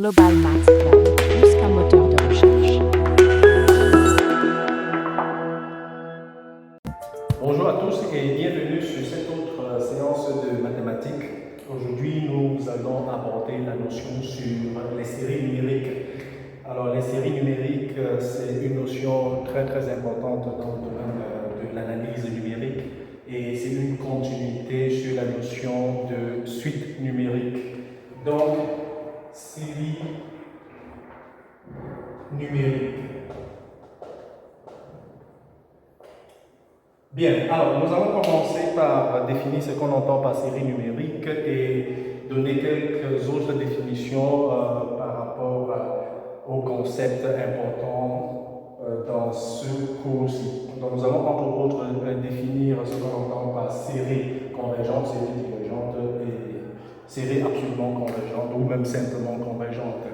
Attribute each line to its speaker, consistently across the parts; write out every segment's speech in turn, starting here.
Speaker 1: Global Maths Club, plus qu'un moteur de recherche.
Speaker 2: Bonjour à tous et bienvenue sur cette autre séance de mathématiques. Aujourd'hui, nous allons aborder la notion sur les séries numériques. Alors, les séries numériques, c'est une notion très importante dans le domaine de l'analyse numérique et c'est une continuité sur la notion de suite numérique. Donc, série numérique. Bien, alors nous allons commencer par définir ce qu'on entend par série numérique et donner quelques autres définitions par rapport aux concepts importants dans ce cours-ci. Donc nous allons entre autres définir ce qu'on entend par série convergente, série divergente et série absolument convergente ou même simplement convergente.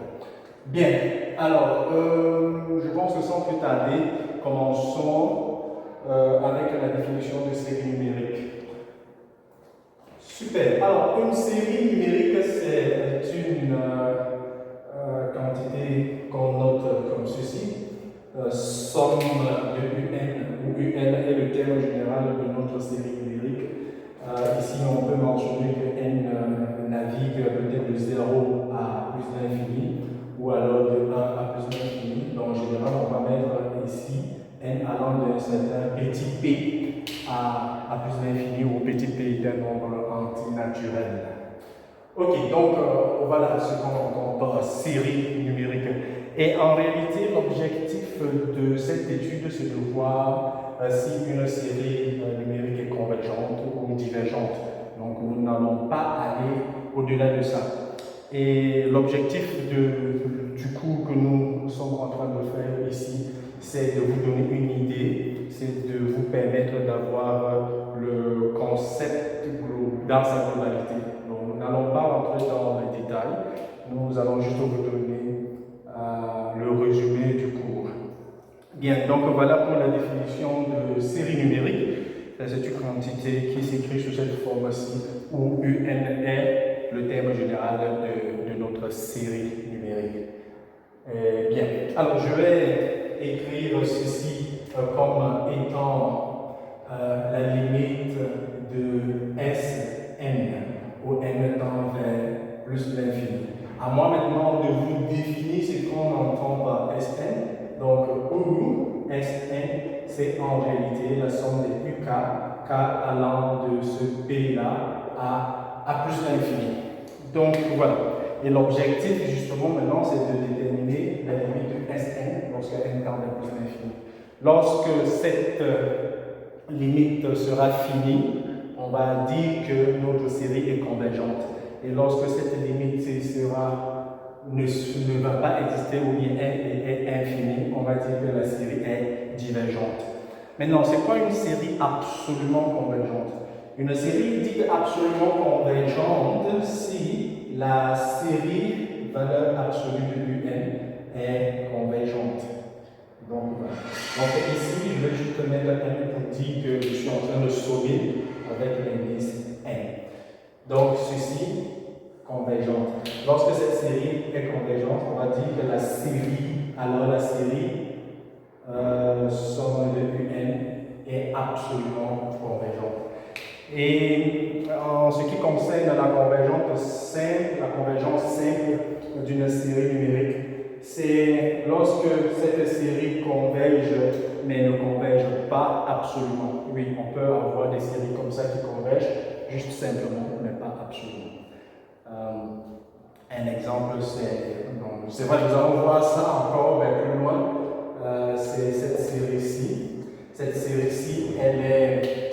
Speaker 2: Bien, alors je pense que sans plus tarder, commençons avec la définition de série numérique. Super. Alors, une série numérique, c'est une quantité qu'on note comme ceci. Somme de UN, où UN est le terme général de notre série numérique. Ici, on peut mentionner que N navigue peut-être de 0 à plus d'infini, ou alors de 1 à plus d'infini. Donc, en général, on va mettre ici N allant d'un certain petit p à plus d'infini, où petit p est un nombre antinaturel. Ok, donc voilà ce qu'on entend par série numérique. Et en réalité, l'objectif de cette étude, c'est de voir si une série numérique est convergente ou divergente. Donc nous n'allons pas aller au-delà de ça. Et l'objectif du cours que nous sommes en train de faire ici, c'est de vous donner une idée, c'est de vous permettre d'avoir le concept dans sa globalité. Donc, nous n'allons pas rentrer dans les détails, nous allons juste vous donner le résumé du cours. Bien, donc voilà pour la définition de série numérique. C'est une quantité qui s'écrit sous cette forme-ci, où UN est le terme général de notre série numérique. Bien, alors je vais écrire ceci comme étant la limite de Sn, où n tend vers plus l'infini. À moi maintenant de vous définir ce qu'on entend par Sn. Donc, où Sn, c'est en réalité la somme des UK, k allant de ce P-là à plus l'infini. Donc, voilà. Et l'objectif, justement, maintenant, c'est de déterminer la limite de Sn lorsque n tend vers plus l'infini. Lorsque cette limite sera finie, on va dire que notre série est convergente. Et lorsque cette limite ne va pas exister ou bien est infinie, on va dire que la série est divergente. Maintenant, c'est quoi une série absolument convergente? Une série dite absolument convergente si la série valeur absolue de UN est convergente. Donc, voilà. Donc ici, je vais juste mettre N pour dire que je suis en train de sauver avec l'indice N. Donc, ceci, convergente. Lorsque cette série est convergente, on va dire que la série somme de UN est absolument convergente. Et en ce qui concerne la convergence simple d'une série numérique, c'est lorsque cette série converge, mais ne converge pas absolument. Oui, on peut avoir des séries comme ça qui convergent, juste simplement, mais pas absolument. Un exemple, c'est vrai, nous allons voir ça encore plus loin, c'est cette série-ci. Cette série-ci, elle est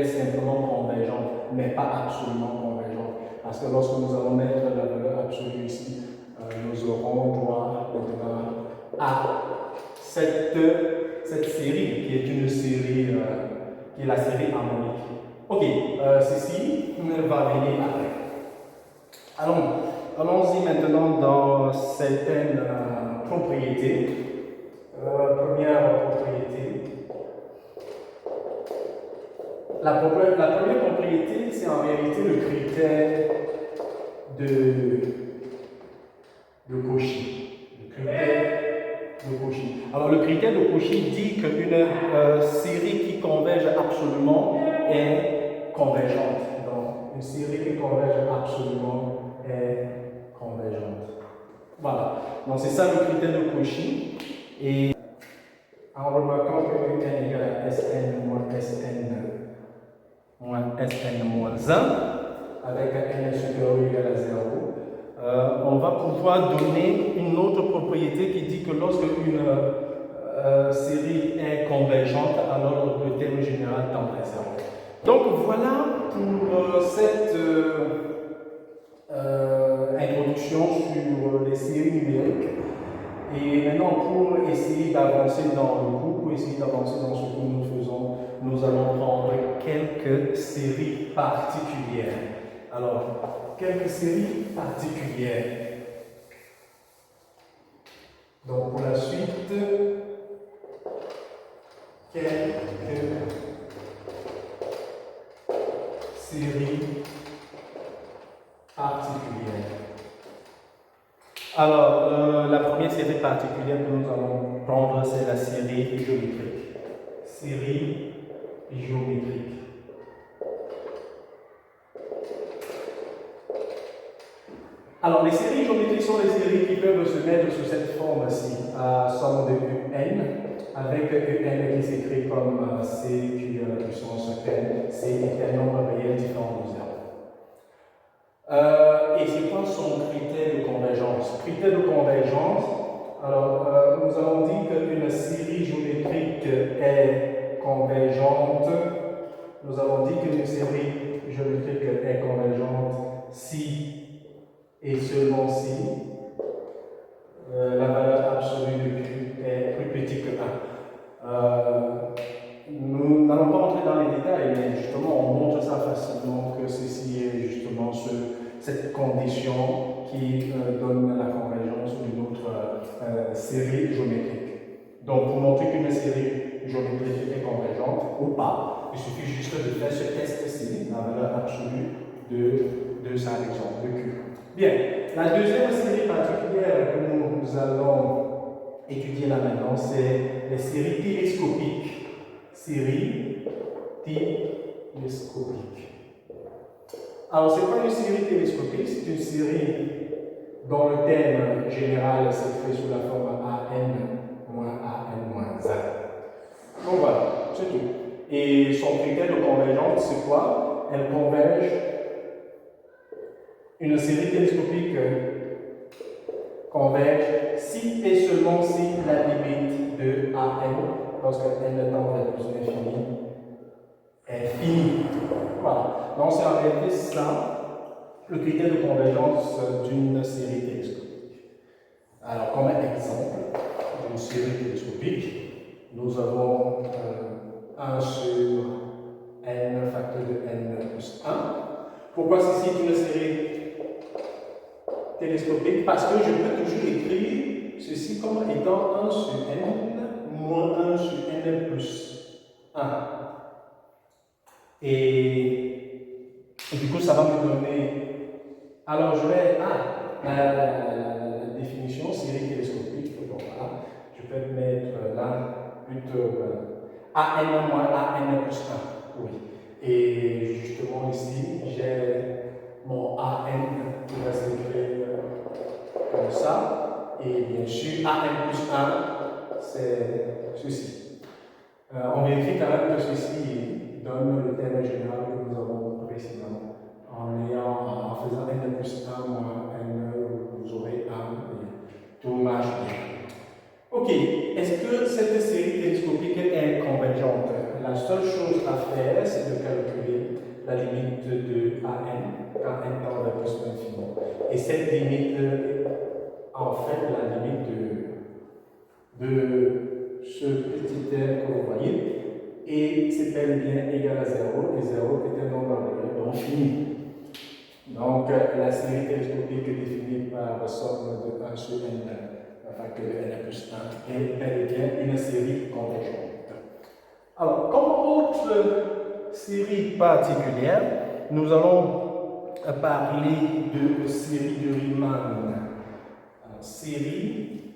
Speaker 2: simplement convergente, mais pas absolument convergente. Parce que lorsque nous allons mettre la valeur absolue ici, nous aurons droit à cette série qui est une série, qui est la série harmonique. Ok, ceci va venir après. Allons-y maintenant dans certaines propriétés. Première propriété. La première propriété, c'est en réalité le critère de Cauchy. Le critère de Cauchy. Alors, le critère de Cauchy dit qu'une série qui converge absolument est convergente. Donc, une série qui converge absolument est convergente. Voilà. Donc, c'est ça le critère de Cauchy. Et en remarquant que n égale à Sn moins Sn moins 1, avec un n supérieur ou égal à 0, on va pouvoir donner une autre propriété qui dit que lorsque une série est convergente, alors le terme général tend à 0. Donc voilà pour cette introduction sur les séries numériques. Et maintenant, pour essayer d'avancer dans le cours, pour essayer d'avancer dans ce que nous faisons, nous allons prendre quelques séries particulières. Alors, quelques séries particulières. Donc, pour la suite, quelques séries particulières. Alors, la première série particulière que nous allons prendre, c'est la série géométrique. Série géométrique. Alors, les séries géométriques sont les séries qui peuvent se mettre sous cette forme-ci, à somme de n, avec n qui s'écrit comme c qui est la puissance n, c est un nombre réel différent de 0. Et c'est quoi son critère de convergence? Critère de convergence, alors nous avons dit qu'une série géométrique est convergente. Nous avons dit qu'une série géométrique est convergente si et seulement si la valeur absolue de Q est plus petite que 1. Nous n'allons pas entrer dans les détails, mais justement, on montre ça facilement que ceci est justement cette condition qui donne la convergence d'une autre série géométrique. Donc, pour montrer qu'une série géométrique est convergente ou pas, il suffit juste de faire ce test-ci, la valeur absolue de ça, exemple, de Q. Bien, la deuxième série particulière que nous allons étudier là maintenant, c'est les séries télescopiques. Série télescopique. Alors, c'est quoi une série télescopique? C'est une série dont le thème général s'écrit sous la forme an moins an moins 1. Donc voilà, c'est tout. Et son critère de convergence, c'est quoi? Elle converge. Une série télescopique converge si et seulement si la limite de an, lorsque n tend vers plus l'infini, est finie. Voilà. Donc c'est en réalité ça, le critère de convergence d'une série télescopique. Alors, comme exemple d'une série télescopique, nous avons 1 sur n facteur de n plus 1. Pourquoi ceci est une série télescopique? Parce que je peux toujours écrire ceci comme étant 1 sur n moins 1 sur n plus 1. Et du coup, ça va me donner. Alors, je vais. La définition série télescopique. Donc, voilà. Je peux mettre là plutôt an moins an plus 1. Oui. Et justement, ici, j'ai mon an qui va s'écrire comme ça. Et bien sûr, an plus 1, c'est ceci. On vérifie quand même que ceci donne le terme général que nous avons précédemment. En faisant n plus 1 moins n, vous aurez 1 et tout marche bien. Ok, est-ce que cette série télescopique est convergente? La seule chose à faire, c'est de calculer la limite de an quand n tend vers plus l'infini. Et cette limite est en fait la limite de ce petit terme que vous voyez. Et c'est bel et bien égal à 0, et 0 est un nombre réel, donc fini. Donc la série télescopique est définie par la somme de 1 sur n, facteur de n plus 1, est bel et bien une série convergente. Alors, comme autre série particulière, nous allons parler de série de Riemann. Alors, série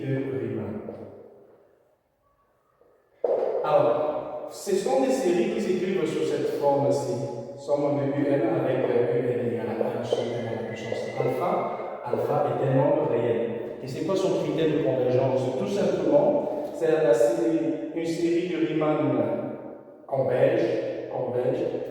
Speaker 2: de Riemann. Alors, ce sont des séries qui s'écrivent sur cette forme-ci. Somme de UN avec UN égale à 1 sur n à la puissance alpha. Alpha est un nombre réel. Et c'est quoi son critère de convergence? Tout simplement, c'est une série de Riemann converge,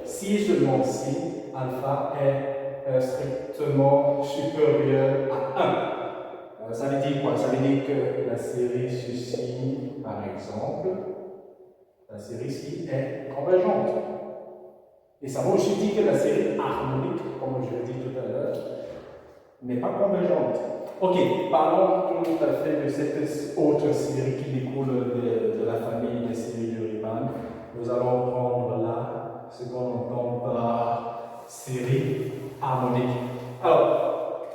Speaker 2: si et seulement si alpha est strictement supérieur à 1. Ça veut dire quoi? Ça veut dire que la série ceci, par exemple, la série ci est convergente. Et ça veut aussi dire que la série harmonique, comme je l'ai dit tout à l'heure, n'est pas convergente. Ok, parlons tout à fait de cette autre série qui découle de la famille des séries de Riemann. Nous allons prendre là ce qu'on entend par série harmonique. Alors,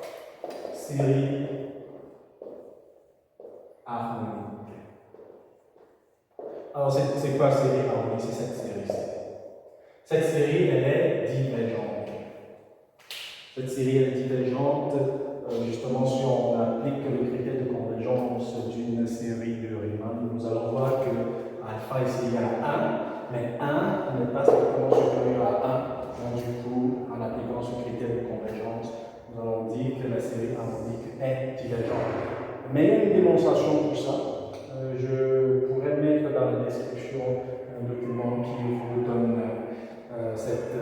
Speaker 2: série harmonique. Alors, c'est quoi série harmonique? C'est cette série-ci. Cette série, elle est divergente. Cette série est divergente, justement, si on applique le critère de convergence d'une série de Riemann, nous allons voir que alpha ici égale à 1, mais 1 n'est pas strictement supérieur à 1. Donc, du coup, en appliquant ce critère de convergence, nous allons dire que la série harmonique est divergente. Mais il y a une démonstration pour ça. Je pourrais mettre dans la description un document qui vous donne cette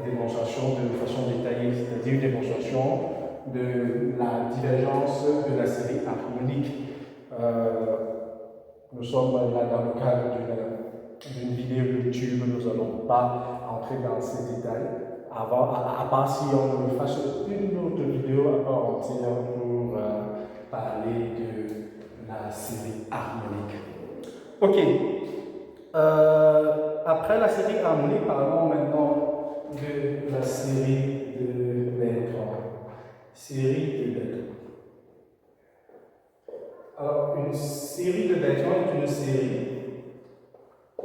Speaker 2: démonstration de façon détaillée, c'est-à-dire une démonstration de la divergence de la série harmonique. Nous sommes là dans le cadre d'une vidéo YouTube, nous n'allons pas entrer dans ces détails, à part si on fasse une autre vidéo à part entière pour parler de la série harmonique. Ok. Après la série harmonique, parlons maintenant de la série de Bertrand. Série de Bertrand. Alors, une série de Bertrand est une série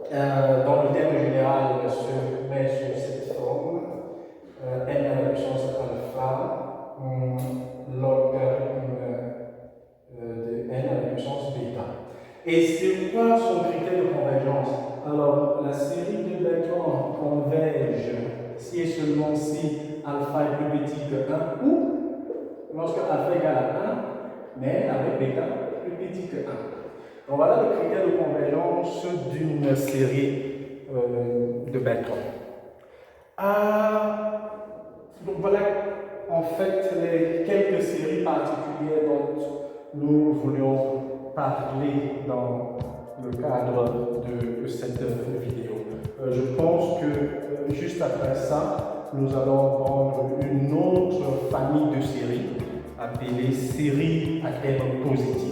Speaker 2: dont le terme général se met sur cette forme n à la puissance alpha logarithme de n à la puissance bêta. Et c'est quoi son critère de convergence? Alors, la série de Bertrand converge si et seulement si alpha est plus petit que 1 ou lorsque alpha égale à 1, mais avec bêta plus petit que 1. Donc voilà le critère de convergence d'une série de Bertrand. Donc voilà en fait les quelques séries particulières dont nous voulions parler dans le cadre de cette vidéo. Je pense que juste après ça, nous allons prendre une autre famille de séries appelée série à thème positif.